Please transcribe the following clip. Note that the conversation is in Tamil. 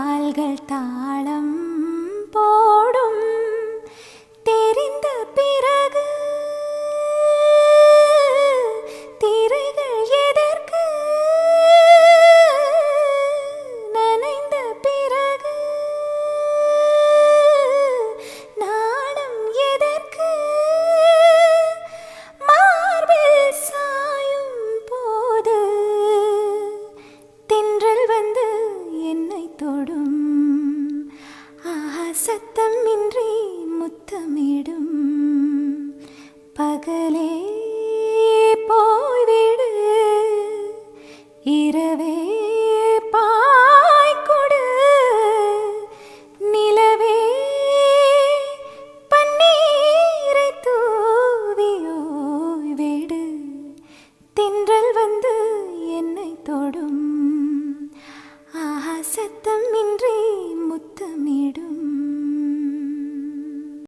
கால்கள் தாளம் போடும் தெரிந்த பிறகு திரைகள் எதற்கு நனைந்த பிறகு நாணம் எதற்கு மார்பில் சாயும் போது தென்றல் வந்து என்னை தொடும் சத்தம் இன்றி முத்தமிடும் பகலே போய்விடு இரவே பாய்கொடு நிலவே பன்னீரை தூவி ஓய்விடு தென்றல்